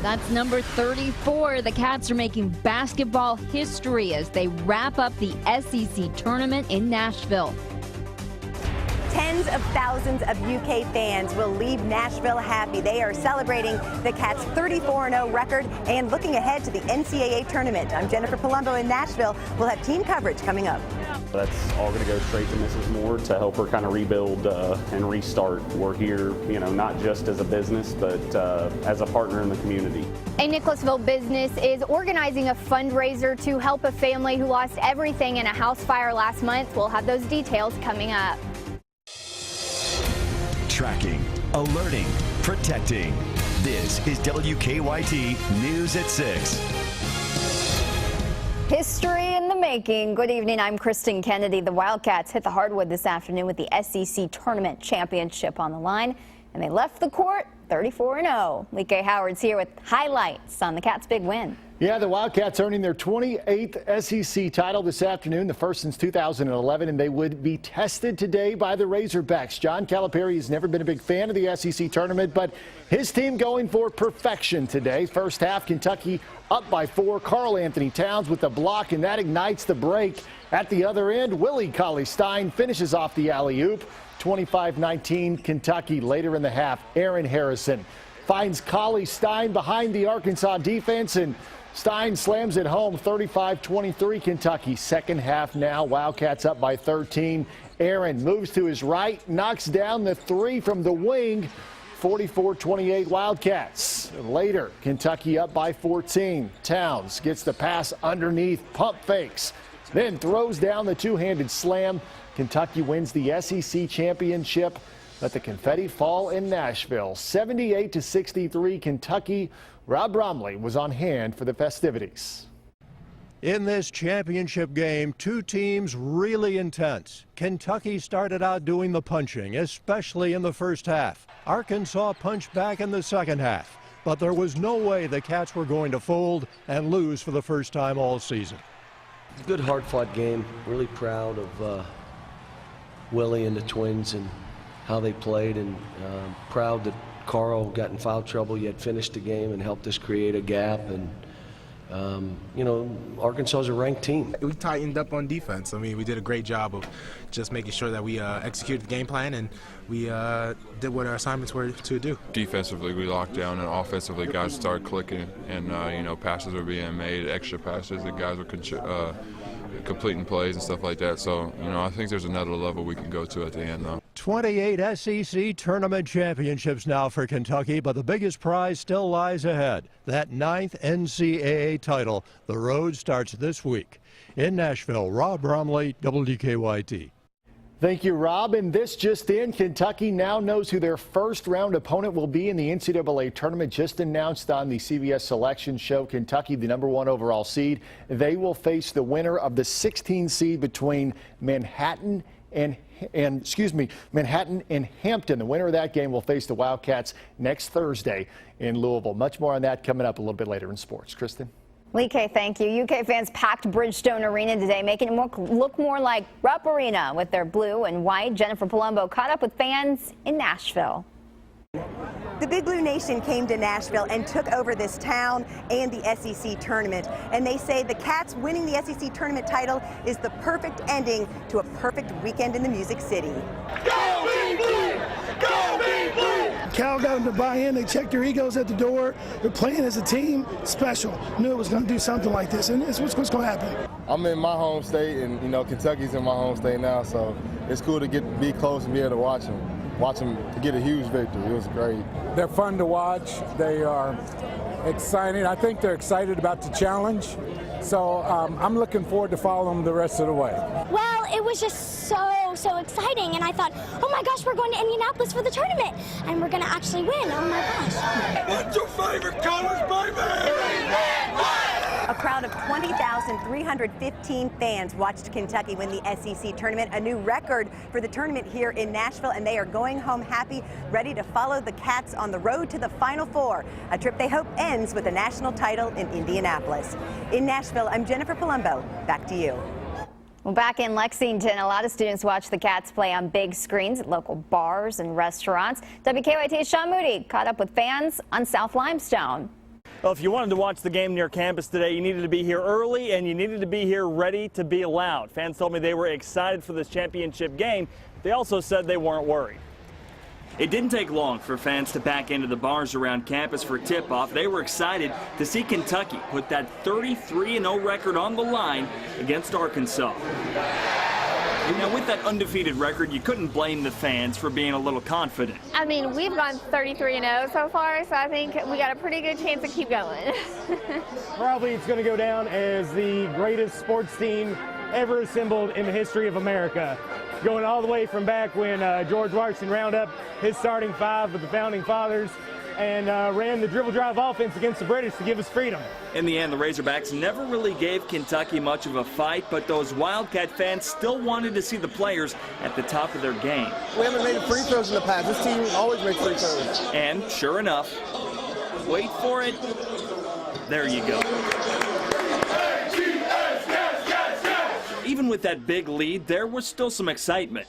That's number 34. The Cats are making basketball history as they wrap up the SEC tournament in Nashville. Tens of thousands of UK fans will leave Nashville happy. They are celebrating the Cats' 34-0 record and looking ahead to the NCAA tournament. I'm Jennifer Palumbo in Nashville. We'll have team coverage coming up. That's all going to go straight to Mrs. Moore to help her kind of rebuild and restart. We're here, not just as a business, but as a partner in the community. A Nicholasville business is organizing a fundraiser to help a family who lost everything in a house fire last month. We'll have those details coming up. Tracking, alerting, protecting. This is WKYT News at 6. History in the making. Good evening, I'm Kristen Kennedy. The Wildcats hit the hardwood this afternoon with the SEC Tournament Championship on the line, and they left the court 34-0. Lee K. Howard's here with highlights on the Cats' big win. Yeah, the Wildcats earning their 28th SEC title this afternoon, the first since 2011, and they would be tested today by the Razorbacks. John Calipari has never been a big fan of the SEC tournament, but his team going for perfection today. First half, Kentucky up by 4. Karl Anthony Towns with the block, and that ignites the break. At the other end, Willie Cauley-Stein finishes off the alley-oop. 25-19 Kentucky. Later in the half, Aaron Harrison finds Cauley-Stein behind the Arkansas defense, and Stein slams it home. 35-23 Kentucky. Second half now, Wildcats up by 13. Aaron moves to his right, knocks down the three from the wing. 44-28 Wildcats. Later, Kentucky up by 14. Towns gets the pass underneath, pump fakes, then throws down the two-handed slam. Kentucky wins the SEC championship. Let the confetti fall in Nashville. 78-63 Kentucky. Rob Bromley was on hand for the festivities. In this championship game, two teams really intense. Kentucky started out doing the punching, especially in the first half. Arkansas punched back in the second half, but there was no way the Cats were going to fold and lose for the first time all season. Good hard-fought game. Really proud of Willie and the twins and how they played, and proud that Karl got in foul trouble yet finished the game and helped us create a gap. And Arkansas is a ranked team. We tightened up on defense. I mean, we did a great job of just making sure that we executed the game plan, and we did what our assignments were to do. Defensively, we locked down, and offensively, guys started clicking, and passes were being made, extra passes that guys were completing plays and stuff like that. So, I think there's another level we can go to at the end, though. 28 SEC tournament championships now for Kentucky, but the biggest prize still lies ahead. That 9th NCAA title. The road starts this week. In Nashville, Rob Bromley, WKYT. Thank you, Rob. And this just in, Kentucky now knows who their first round opponent will be in the NCAA tournament. Just announced on the CBS selection show. Kentucky, the #1 overall seed. They will face the winner of the 16 seed between Manhattan and Hampton. The winner of that game will face the Wildcats next Thursday in Louisville. Much more on that coming up a little bit later in sports. Kristen? Lee K, thank you. UK fans packed Bridgestone Arena today, making it look more like Rupp Arena with their blue and white. Jennifer Palumbo caught up with fans in Nashville. The Big Blue Nation came to Nashville and took over this town and the SEC tournament. And they say the Cats winning the SEC tournament title is the perfect ending to a perfect weekend in the Music City. Go Big Blue! Go Big Blue! Cal got them to buy in. They checked their egos at the door. They're playing as a team. Special. Knew it was going to do something like this, and it's what's going to happen. I'm in my home state, and Kentucky's in my home state now, so it's cool to be close and be able to watch them get a huge victory. It was great. They're fun to watch. They are exciting. I think they're excited about the challenge. So I'm looking forward to following them the rest of the way. Well, it was just so exciting, and I thought, oh my gosh, we're going to Indianapolis for the tournament, and we're going to actually win. Oh my gosh. What's your favorite colors, baby? A crowd of 20,315 fans watched Kentucky win the SEC tournament, a new record for the tournament here in Nashville, and they are going home happy, ready to follow the Cats on the road to the Final Four, a trip they hope ends with a national title in Indianapolis. In Nashville, I'm Jennifer Palumbo. Back to you. Well, back in Lexington, a lot of students watch the Cats play on big screens at local bars and restaurants. WKYT's Sean Moody caught up with fans on South Limestone. Well, if you wanted to watch the game near campus today, you needed to be here early and you needed to be here ready to be loud. Fans told me they were excited for this championship game. They also said they weren't worried. It didn't take long for fans to pack into the bars around campus for tip-off. They were excited to see Kentucky put that 33-0 record on the line against Arkansas. Now, with that undefeated record, you couldn't blame the fans for being a little confident. I mean, we've gone 33-0 so far, so I think we got a pretty good chance to keep going. Probably it's going to go down as the greatest sports team ever assembled in the history of America. Going all the way from back when George Washington rounded up his starting five with the founding fathers and ran the dribble drive offense against the British to give us freedom. In the end, the Razorbacks never really gave Kentucky much of a fight, but those Wildcat fans still wanted to see the players at the top of their game. We haven't made free throws in the past. This team always makes free throws. And sure enough, wait for it, there you go. Even with that big lead, there was still some excitement.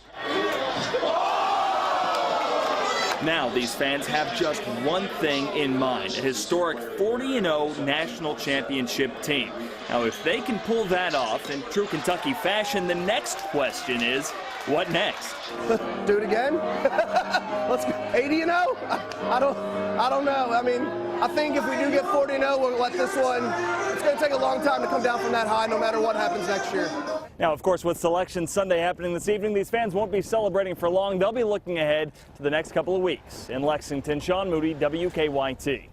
Now these fans have just one thing in mind, a historic 40-0 national championship team. Now if they can pull that off in true Kentucky fashion, the next question is, what next? Do it again? Let's go 80-0? I don't know. I mean, I think if we do get 40-0, we'll let this one, it's going to take a long time to come down from that high no matter what happens next year. Now, of course, with Selection Sunday happening this evening, these fans won't be celebrating for long. They'll be looking ahead to the next couple of weeks. In Lexington, Sean Moody, WKYT.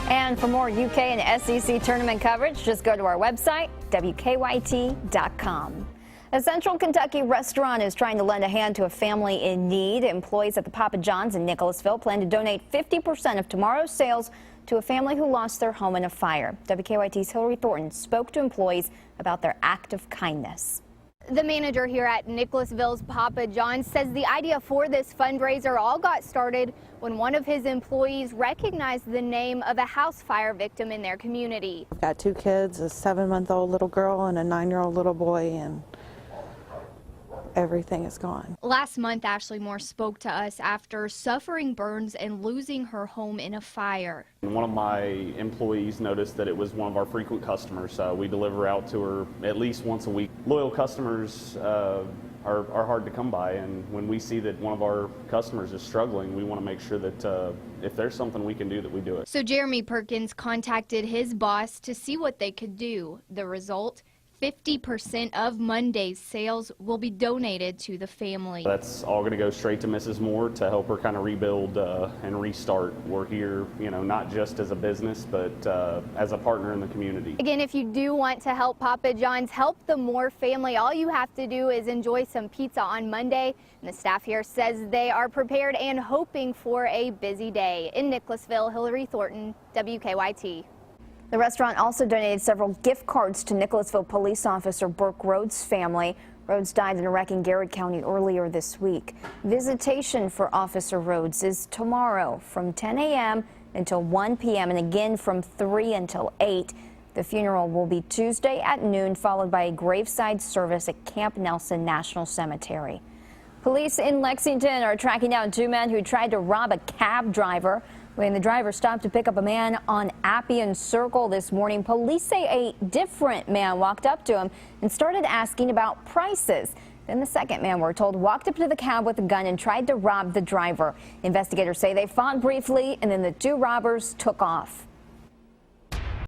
And for more UK and SEC tournament coverage, just go to our website, WKYT.com. A Central Kentucky restaurant is trying to lend a hand to a family in need. Employees at the Papa John's in Nicholasville plan to donate 50% of tomorrow's sales to a family who lost their home in a fire. WKYT's Hillary Thornton spoke to employees about their act of kindness. The manager here at Nicholasville's Papa John's says the idea for this fundraiser all got started when one of his employees recognized the name of a house fire victim in their community. I've got 2 kids, a 7-month-old little girl and a 9-year-old little boy, and everything is gone. Last month, Ashley Moore spoke to us after suffering burns and losing her home in a fire. One of my employees noticed that it was one of our frequent customers. We deliver out to her at least once a week. Loyal customers are hard to come by, and when we see that one of our customers is struggling, we want to make sure that if there's something we can do, that we do it. So Jeremy Perkins contacted his boss to see what they could do. The result? 50% of Monday's sales will be donated to the family. That's all going to go straight to Mrs. Moore to help her kind of rebuild and restart. We're here, you know, not just as a business, but as a partner in the community. Again, if you do want to help Papa John's, help the Moore family, all you have to do is enjoy some pizza on Monday. And the staff here says they are prepared and hoping for a busy day. In Nicholasville, Hillary Thornton, WKYT. The restaurant also donated several gift cards to Nicholasville police officer Burke Rhodes' family. Rhodes died in a wreck in Garrett County earlier this week. Visitation for Officer Rhodes is tomorrow from 10 a.m. until 1 p.m. and again from 3 until 8. The funeral will be Tuesday at noon, followed by a graveside service at Camp Nelson National Cemetery. Police in Lexington are tracking down 2 men who tried to rob a cab driver. When the driver stopped to pick up a man on Appian Circle this morning, police say a different man walked up to him and started asking about prices. Then the second man, we're told, walked up to the cab with a gun and tried to rob the driver. Investigators say they fought briefly and then the 2 robbers took off.